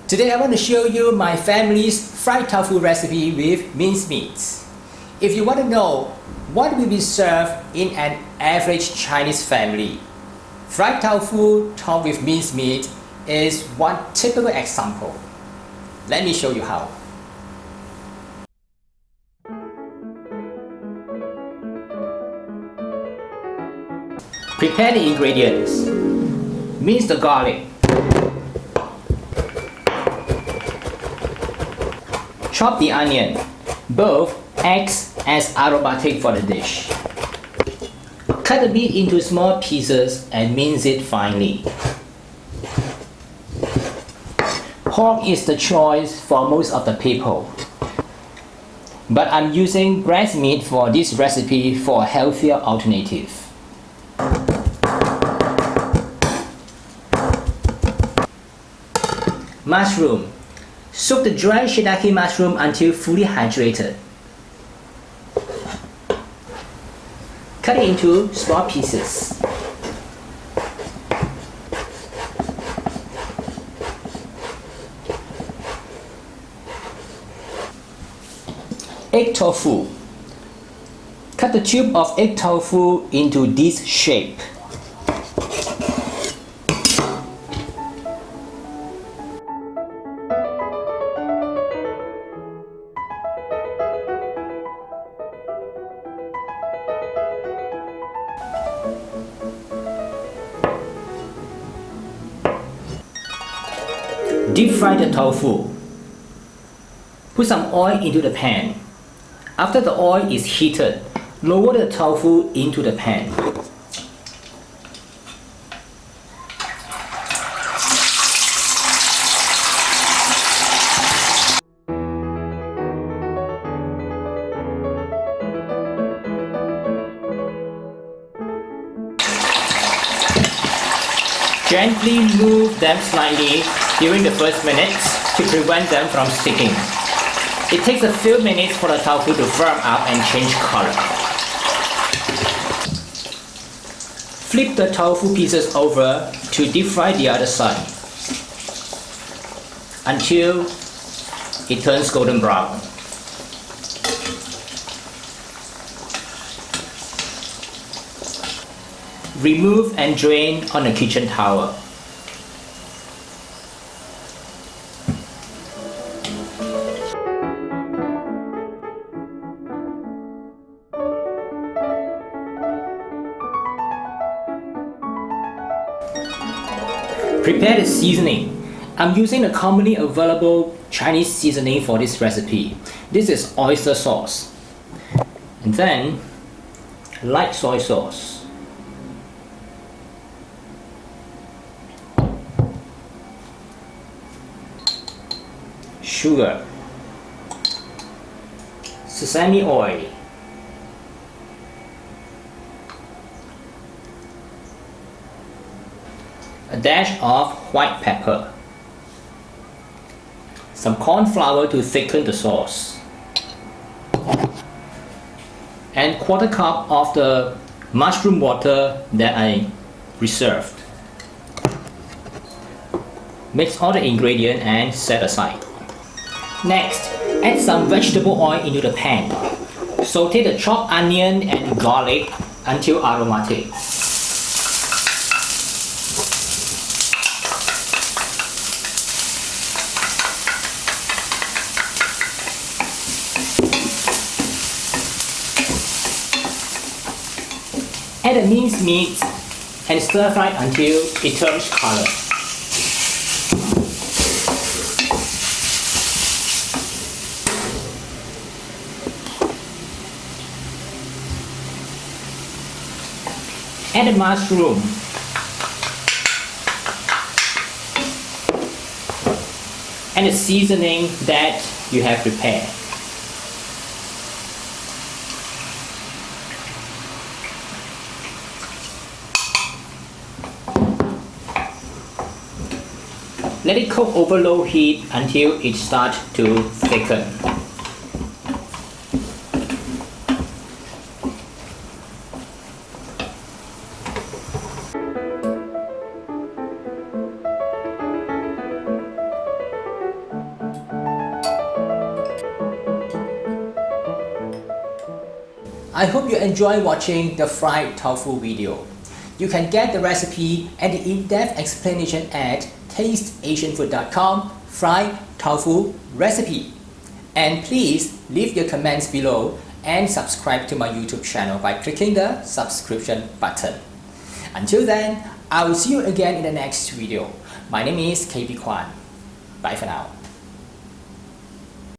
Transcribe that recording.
Today I want to show you my family's fried tofu recipe with minced meats. If you want to know what will be served in an average Chinese family, fried tofu topped with minced meat is one typical example. Let me show you how. Prepare the ingredients. Mince the garlic. Chop the onion. Both acts as aromatic for the dish. Cut the meat into small pieces and mince it finely. Pork is the choice for most of the people, but I'm using breast meat for this recipe for a healthier alternative. Mushroom. Soak the dry shiitake mushroom until fully hydrated. Cut it into small pieces. Egg tofu. Cut the tube of egg tofu into this shape. Deep fry the tofu. Put some oil into the pan. After the oil is heated, lower the tofu into the pan. Gently move them slightly during the first minutes to prevent them from sticking. It takes a few minutes for the tofu to firm up and change color. Flip the tofu pieces over to deep fry the other side until it turns golden brown. Remove and drain on a kitchen towel. Prepare the seasoning. I'm using the commonly available Chinese seasoning for this recipe. This is oyster sauce. And then light soy sauce. Sugar. Sesame oil. A dash of white pepper, some corn flour to thicken the sauce, and quarter cup of the mushroom water that I reserved. Mix all the ingredients and set aside. Next, add some vegetable oil into the pan. Saute the chopped onion and garlic until aromatic. Add the minced meat and stir fry until it turns color. Add the mushroom. And the seasoning that you have prepared. Let it cook over low heat until it starts to thicken. I hope you enjoy watching the fried tofu video. You can get the recipe and the in-depth explanation at tasteasianfood.com Fry Tofu Recipe. And please leave your comments below and subscribe to my YouTube channel by clicking the subscription button. Until then, I will see you again in the next video. My name is KB Kwan. Bye for now.